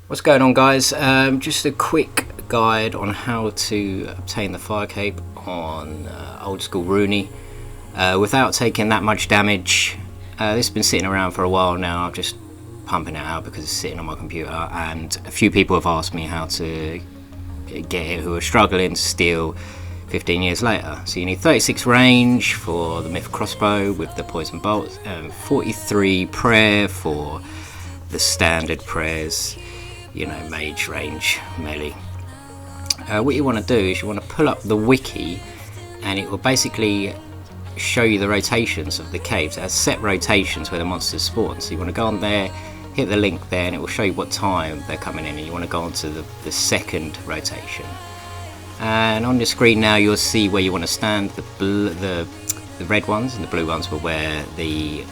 What's going on, guys? Just a quick guide on how to obtain the firecape on old school Rooney without taking that much damage. This has been sitting around for a while now. I'm just pumping it out because it's sitting on my computer, and a few people have asked me how to get it who are struggling to steal 15 years later. So you need 36 range for the myth crossbow with the poison bolts, and 43 prayer for the standard prayers, you know, mage range melee. What you want to do is you want to pull up the wiki, and it will basically show you the rotations of the caves. It has set rotations where the monsters spawn, so you want to go on there, hit the link there, and it will show you what time they're coming in, and you want to go on to the second rotation. And on the screen now you'll see where you want to stand. The red ones and the blue ones were where the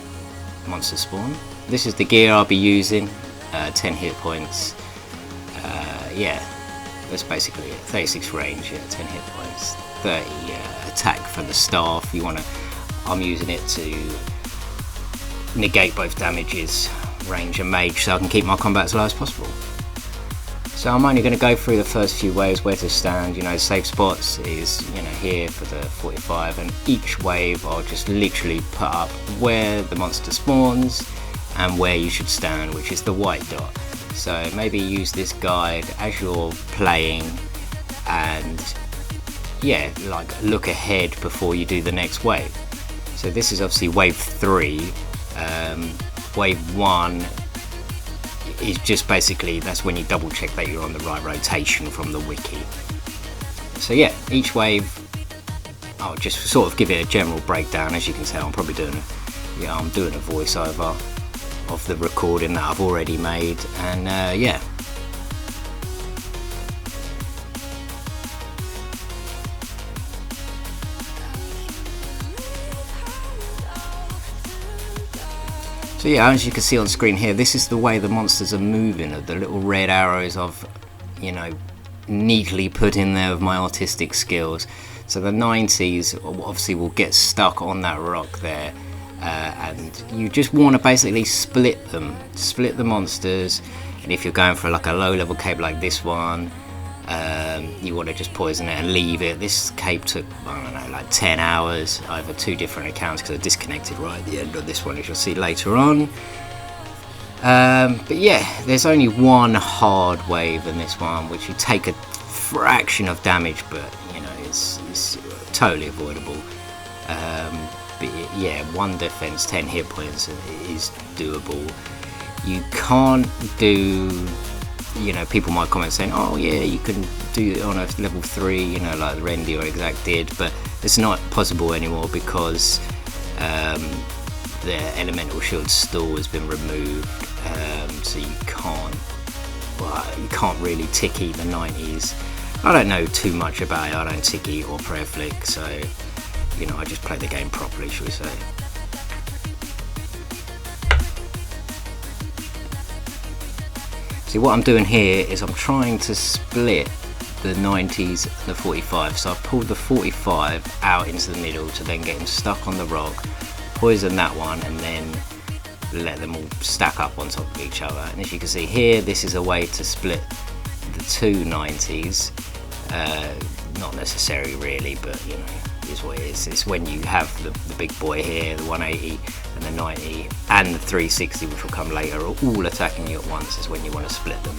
monsters spawn. This is the gear I'll be using. 10 hit points. Yeah, that's basically it. 36 range, yeah, 10 hit points, 30 attack for the staff. I'm using it to negate both damages, range and mage, so I can keep my combat as low as possible. So I'm only going to go through the first few waves where to stand. You know, safe spots is, you know, here for the 45, and each wave I'll just literally put up where the monster spawns and where you should stand, which is the white dot. So maybe use this guide as you're playing, and yeah, like look ahead before you do the next wave. So this is obviously wave 3. Wave 1 is just basically, that's when you double check that you're on the right rotation from the wiki. So yeah, each wave I'll just sort of give it a general breakdown. As you can tell, I'm probably doing I'm doing a voiceover of the recording that I've already made, and yeah. So yeah, as you can see on screen here, this is the way the monsters are moving. The little red arrows I've, you know, neatly put in there with my artistic skills. So the 90s obviously will get stuck on that rock there. And you just want to basically split the monsters. And if you're going for like a low level cape like this one, you want to just poison it and leave it. This cape took, I don't know, like 10 hours over 2 different accounts because I disconnected right at the end of this one, as you'll see later on. But yeah, there's only one hard wave in this one, which you take a fraction of damage, but you know, it's totally avoidable. But yeah, 1 defense, 10 hit points is doable. You can't do, you know, people might comment saying, oh yeah, you can do it on a level 3, you know, like Rendy or Exact did, but it's not possible anymore because the elemental shield stall has been removed, so you can't really ticky the 90s. I don't know too much about it. I don't ticky or prayer flick, so you know, I just play the game properly, shall we say. See, what I'm doing here is I'm trying to split the 90s and the 45. So I've pulled the 45 out into the middle to then get him stuck on the rock, poison that one, and then let them all stack up on top of each other. And as you can see here, this is a way to split the 2 90s. Not necessary really, but you know, is what it is. It's when you have the big boy here, the 180 and the 90 and the 360, which will come later, are all attacking you at once, is when you want to split them.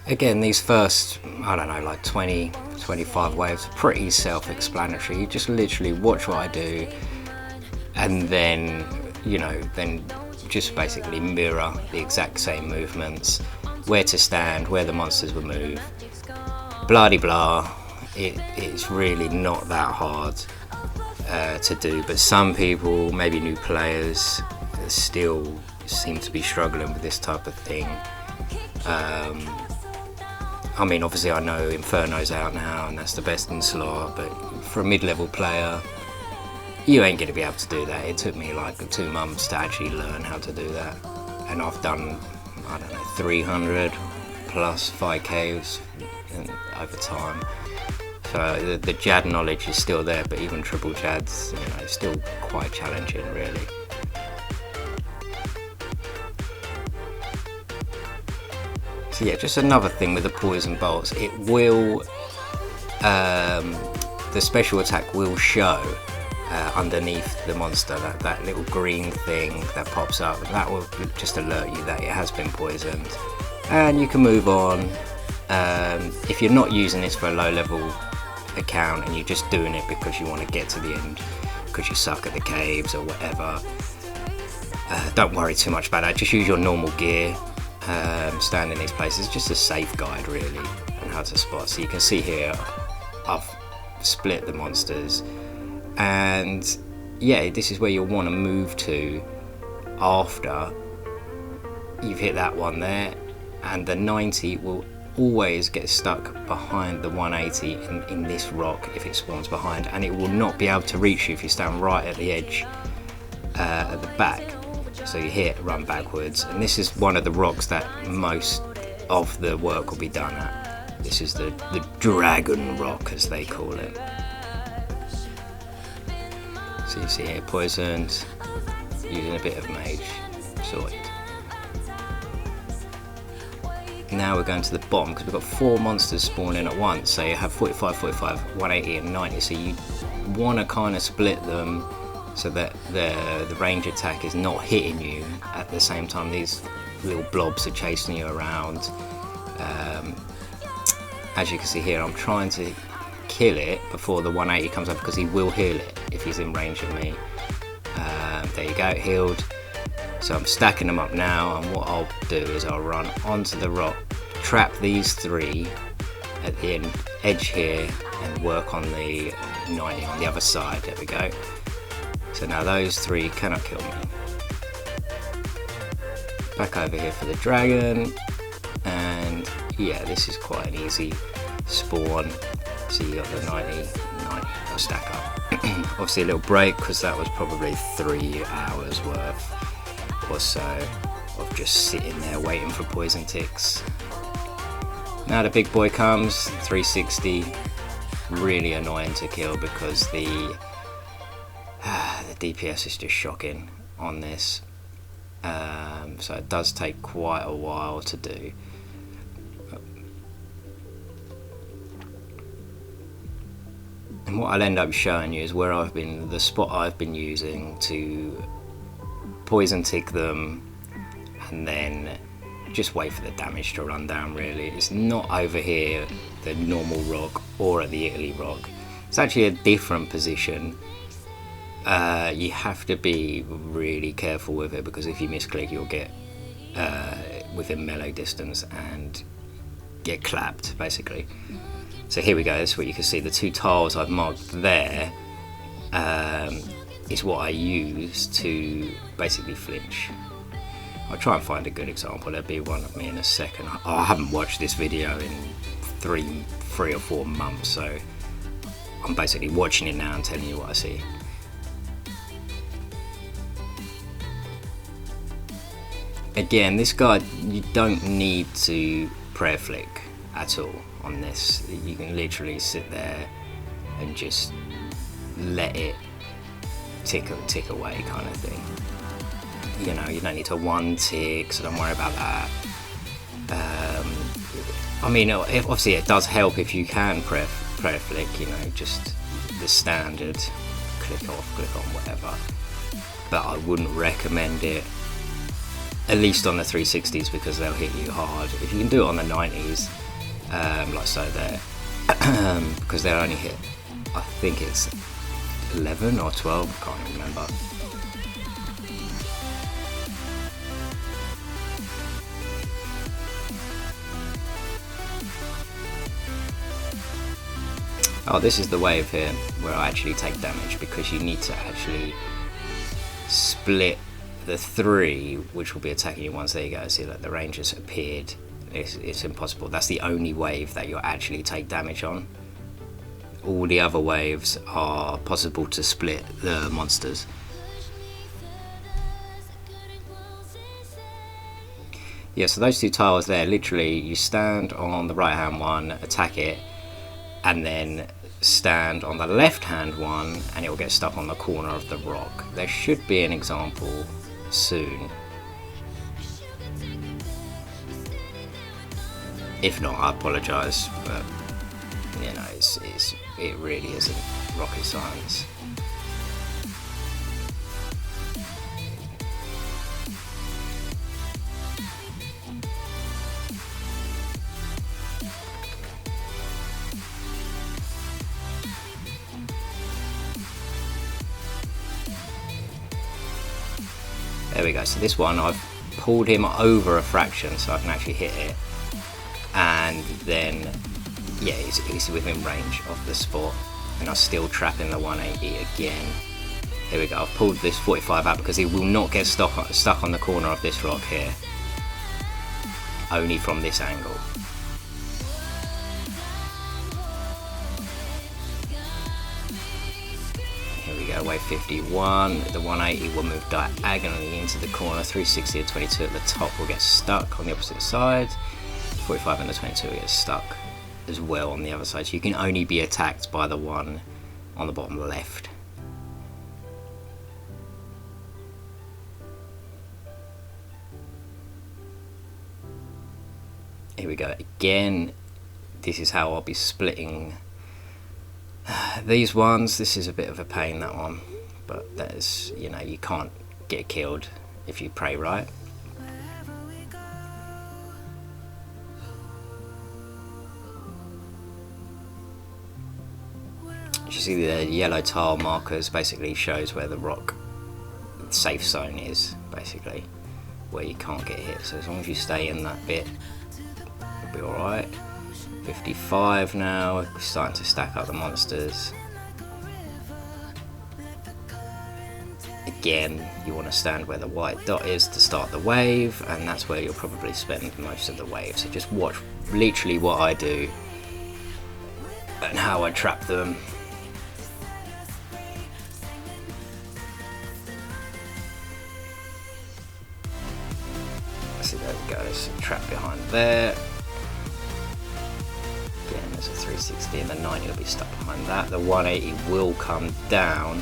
Again, these first, I don't know, like 20, 25 waves are pretty self-explanatory. You just literally watch what I do and then you know, then just basically mirror the exact same movements, where to stand, where the monsters will move, blah de blah. It's really not that hard to do, but some people, maybe new players, still seem to be struggling with this type of thing. I mean, obviously I know Inferno's out now and that's the best in slot, but for a mid-level player, you ain't going to be able to do that. It took me like 2 months to actually learn how to do that, and I've done, I don't know, 300 plus firecape over time. So the JAD knowledge is still there, but even triple JAD's, you know, still quite challenging, really. So yeah, just another thing with the poison bolts, it will, the special attack will show underneath the monster, that little green thing that pops up, and that will just alert you that it has been poisoned, and you can move on. If you're not using this for a low level account and you're just doing it because you want to get to the end because you suck at the caves or whatever, don't worry too much about that. Just use your normal gear. Stand in these places, just a safe guide really on how to spot. So you can see here I've split the monsters, and yeah, this is where you'll want to move to after you've hit that one there, and the 90 will always get stuck behind the 180 in this rock if it spawns behind, and it will not be able to reach you if you stand right at the edge at the back. So you hit, run backwards, and this is one of the rocks that most of the work will be done at. This is the dragon rock, as they call it. So you see here, poisoned, using a bit of mage, sorted. Now we're going to the bottom because we've got 4 monsters spawning at once. So you have 45, 45, 180 and 90. So you want to kind of split them so that the range attack is not hitting you at the same time these little blobs are chasing you around. As you can see here, I'm trying to kill it before the 180 comes up because he will heal it if he's in range of me. There you go, healed. So I'm stacking them up now, and what I'll do is I'll run onto the rock, trap these 3 at the edge here, and work on the 90 on the other side. There we go. So now those 3 cannot kill me. Back over here for the dragon, and yeah, this is quite an easy spawn. So you got the 90, I'll stack up. Obviously a little break because that was probably 3 hours worth or so of just sitting there waiting for poison ticks. Now the big boy comes, 360, really annoying to kill because the DPS is just shocking on this, so it does take quite a while to do. And what I'll end up showing you is where the spot I've been using to poison tick them, and then just wait for the damage to run down really. It's not over here, the normal rock, or at the Italy rock. It's actually a different position. You have to be really careful with it because if you misclick you'll get within melee distance and get clapped basically. So here we go, this is what you can see, the 2 tiles I've marked there is what I use to basically flinch. I'll try and find a good example, there'll be one of me in a second. I haven't watched this video in 3 or 4 months, so I'm basically watching it now and telling you what I see. Again, this guy, you don't need to prayer flick at all on this. You can literally sit there and just let it tick away kind of thing. You know, you don't need to 1 tick, so don't worry about that. I mean, obviously it does help if you can prayer flick, you know, just the standard click off, click on, whatever. But I wouldn't recommend it, at least on the 360s, because they'll hit you hard. If you can do it on the 90s, like so there, because they'll only hit, I think it's 11 or 12, I can't remember. Oh, this is the wave here where I actually take damage, because you need to actually split the 3 which will be attacking you once. There you go, see that the Rangers appeared. It's impossible. That's the only wave that you'll actually take damage on. All the other waves are possible to split the monsters. Yeah, so those 2 tiles there, literally you stand on the right hand one, attack it, and then stand on the left hand one and it will get stuck on the corner of the rock. There should be an example soon. If not, I apologise, but you know, it really isn't rocket science. There we go, so this one I've pulled him over a fraction so I can actually hit it, and then yeah, he's within range of the spot, and I'm still trapping the 180 again. Here we go, I've pulled this 45 out because he will not get stuck on the corner of this rock here, only from this angle. Here we go, wave 51, the 180 will move diagonally into the corner, 360 and 22 at the top will get stuck on the opposite side, 45 and the 22 will get stuck as well on the other side, so you can only be attacked by the one on the bottom left. Here we go again, this is how I'll be splitting these ones. This is a bit of a pain, that one, but there's, you know, you can't get killed if you pray right. You see the yellow tile markers basically shows where the rock safe zone is, basically where you can't get hit, so as long as you stay in that bit you'll be alright. 55 now, we're starting to stack up the monsters. Again, you want to stand where the white dot is to start the wave, and that's where you'll probably spend most of the wave, so just watch literally what I do and how I trap them. See, there it goes, trap behind there. Again, there's a 360 and the 90 will be stuck behind that. The 180 will come down.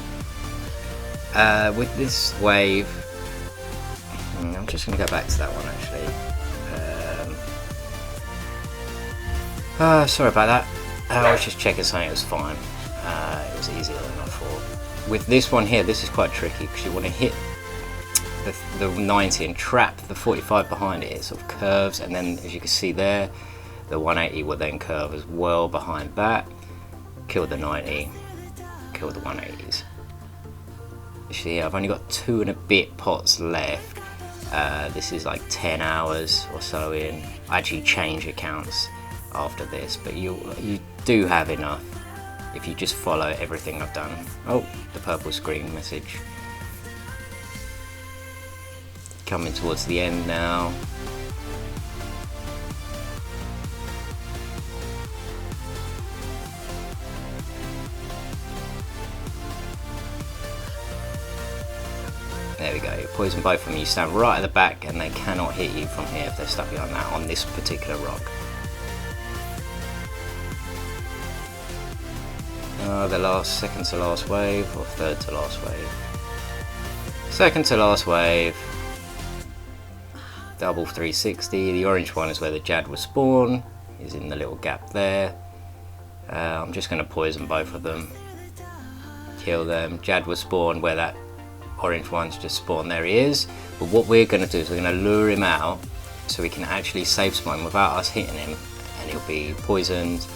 With this wave, I'm just going to go back to that one actually. Sorry about that. I was just checking something, it was fine. It was easier than I thought. With this one here, this is quite tricky because you want to hit the 90 and trap the 45 behind it. It sort of curves, and then as you can see there, the 180 will then curve as well behind that. Kill the 90, kill the 180s. You see, I've only got 2 and a bit pots left. This is like 10 hours or so in. I actually change accounts after this, but you do have enough if you just follow everything I've done. Oh, the purple screen message. Coming towards the end now. There we go, you poison both of them, you stand right at the back and they cannot hit you from here if they're stuck behind that on this particular rock. The second to last wave, or third to last wave. Second to last wave. Double 360, the orange one is where the Jad will spawn, is in the little gap there. I'm just going to poison both of them, kill them. Jad will spawn where that orange one's just spawned, there he is. But what we're going to do is we're going to lure him out so we can actually safe spawn without us hitting him, and he'll be poisoned,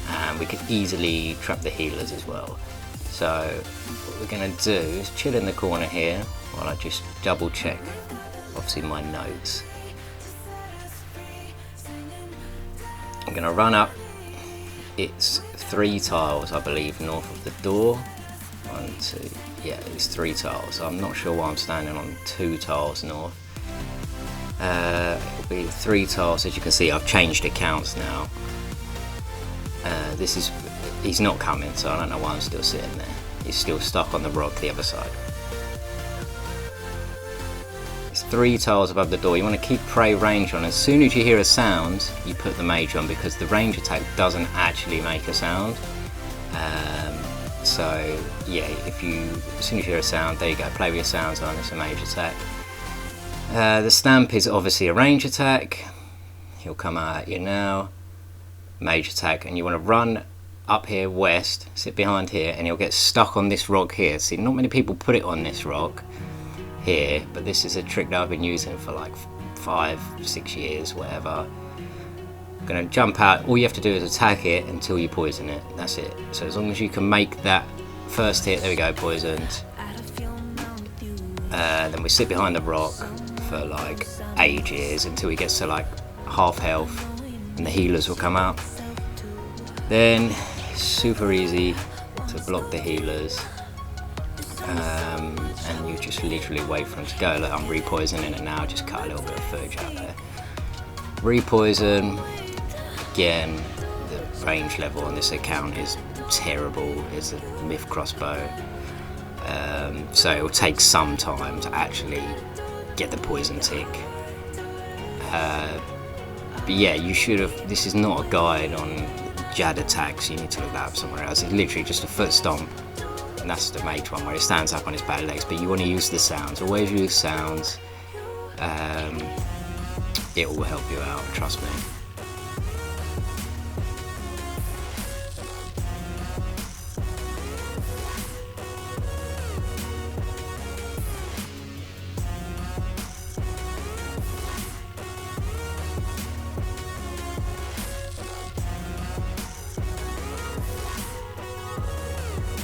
and we could easily trap the healers as well. So what we're going to do is chill in the corner here while I just double check obviously my notes. I'm going to run up it's 3 tiles, I believe, north of the door. 1, 2, yeah, it's 3 tiles. I'm not sure why I'm standing on 2 tiles north. It'll be 3 tiles. As you can see, I've changed accounts now. He's not coming, so I don't know why I'm still sitting there. He's still stuck on the rock the other side. It's 3 tiles above the door. You want to keep prey range on. As soon as you hear a sound, you put the mage on, because the range attack doesn't actually make a sound. So yeah, as soon as you hear a sound, there you go, play with your sounds on. It's a mage attack. The stamp is obviously a range attack. He'll come out at you now. Mage attack, and you want to run up here west, sit behind here, and he'll get stuck on this rock here. See, not many people put it on this rock here, but this is a trick that I've been using for like 5-6 years, whatever. I'm gonna jump out. All you have to do is attack it until you poison it. That's it. So as long as you can make that first hit, there we go, poisoned. Then we sit behind the rock for like ages until he gets to like half health, and the healers will come out. Then super easy to block the healers. And you just literally wait for him to go. Look, I'm repoisoning it now, just cut a little bit of footage out there. Repoison. Again, the range level on this account is terrible. It's a myth crossbow. So it will take some time to actually get the poison tick. But yeah, you should have. This is not a guide on Jad attacks. You need to look that up somewhere else. It's literally just a foot stomp. And that's the mage one where he stands up on his back legs, but you want to use the sounds. Always use sounds. It will help you out, trust me.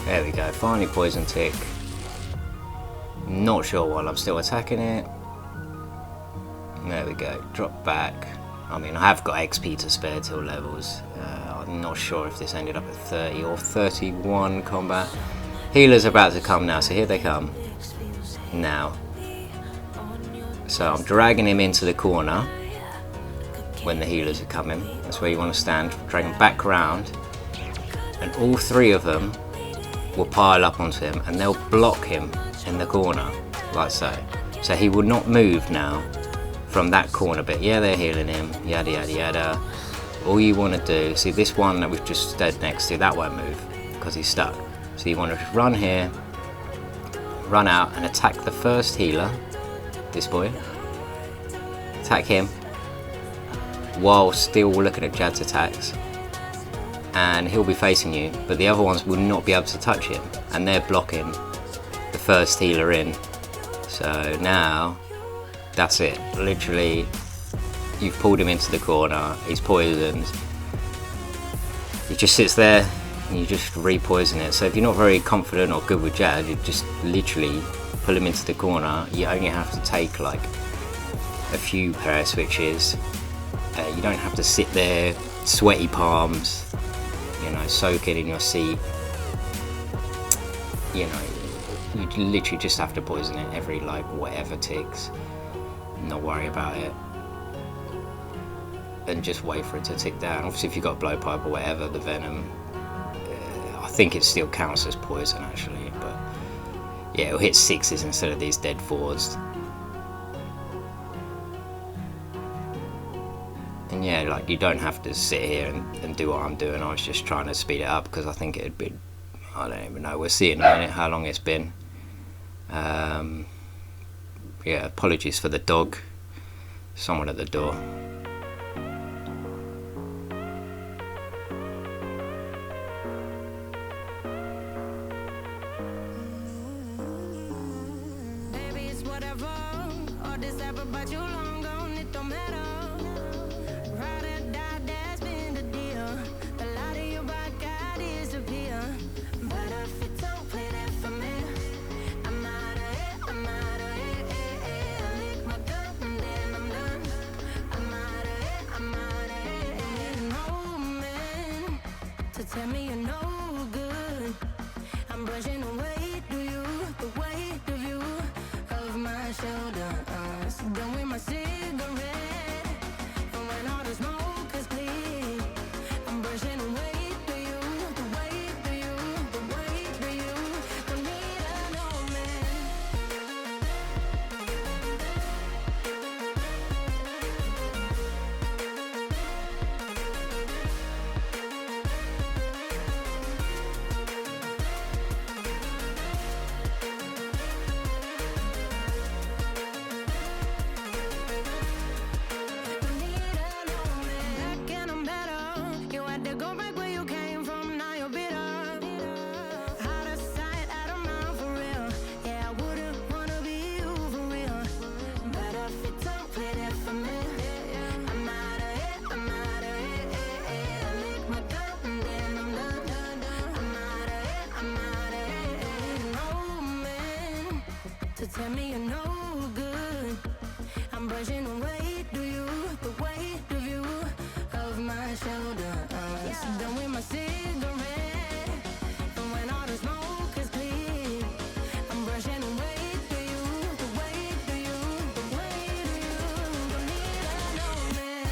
There we go, finally poison tick. Not sure while I'm still attacking it. There we go, drop back. I mean, I have got XP to spare till levels. I'm not sure if this ended up at 30 or 31 combat. Healers are about to come now, so here they come. Now. So I'm dragging him into the corner when the healers are coming. That's where you want to stand. Drag him back round. And all 3 of them will pile up onto him, and they'll block him in the corner, like so. So he will not move now from that corner bit. Yeah, they're healing him, yada yada yada. All you want to do, see this one that we've just stood next to, that won't move because he's stuck. So you want to just run here, run out and attack the first healer, this boy. Attack him while still looking at Jad's attacks. And he'll be facing you, but the other ones will not be able to touch him, and they're blocking the first healer in. So now that's it, literally you've pulled him into the corner, he's poisoned, he just sits there and you just re-poison it. So if you're not very confident or good with Jad, you just literally pull him into the corner. You only have to take like a few prayer switches. You don't have to sit there, sweaty palms, you know, soaking in your seat. You know, you literally just have to poison it every like whatever ticks. Not worry about it, and just wait for it to tick down. Obviously, if you've got blowpipe or whatever, the venom, I think it still counts as poison actually. But yeah, it'll hit 6s instead of these dead 4s. And yeah, like you don't have to sit here and do what I'm doing. I was just trying to speed it up because I think it'd be, I don't even know, we'll see in a minute how long it's been. Yeah, apologies for the dog. Someone at the door. Done with my cigarette, and when all the smoke is clear, I'm brushing away to you, the weight to you, the weight to you. Don't need an old man. To tell me you're no good, I'm brushing away to you, the weight of you, of my shoulders. Done with my cigarette, and when all the smoke is clear, I'm brushing away to you, the weight to you, the weight of you. Don't need an old man.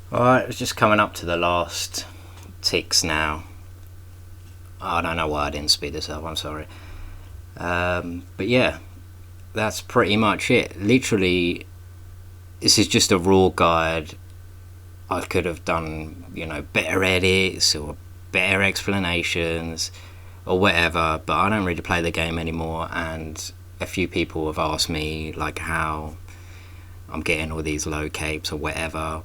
Alright, it's just coming up to the last ticks now. I don't know why I didn't speed this up, I'm sorry. But yeah, that's pretty much it. Literally, this is just a raw guide. I could have done, better edits or better explanations or whatever, but I don't really play the game anymore, and a few people have asked me like how I'm getting all these low capes or whatever.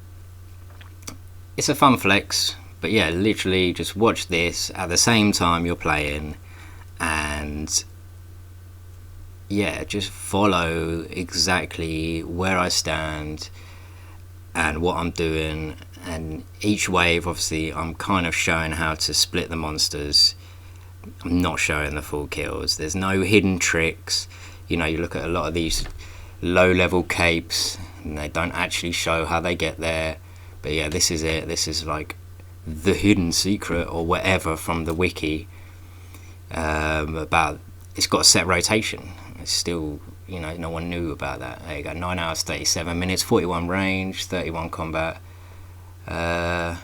It's a fun flex, but yeah, literally just watch this at the same time you're playing, and yeah, just follow exactly where I stand and what I'm doing. And each wave, obviously, I'm kind of showing how to split the monsters. I'm not showing the full kills. There's no hidden tricks. You look at a lot of these low level capes and they don't actually show how they get there. But yeah, this is it. This is like the hidden secret or whatever from the wiki, about it's got a set rotation. It's still, no one knew about that. There you go, 9 hours, 37 minutes, 41 range, 31 combat. Yeah,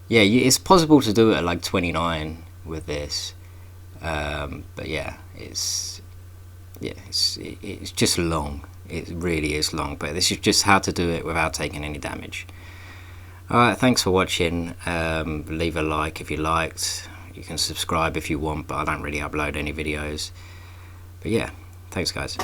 it's possible to do it at like 29 with this, but yeah, it's just long. It really is long, but this is just how to do it without taking any damage. Alright, thanks for watching. Leave a like if you liked. You can subscribe if you want, but I don't really upload any videos. But yeah, thanks guys.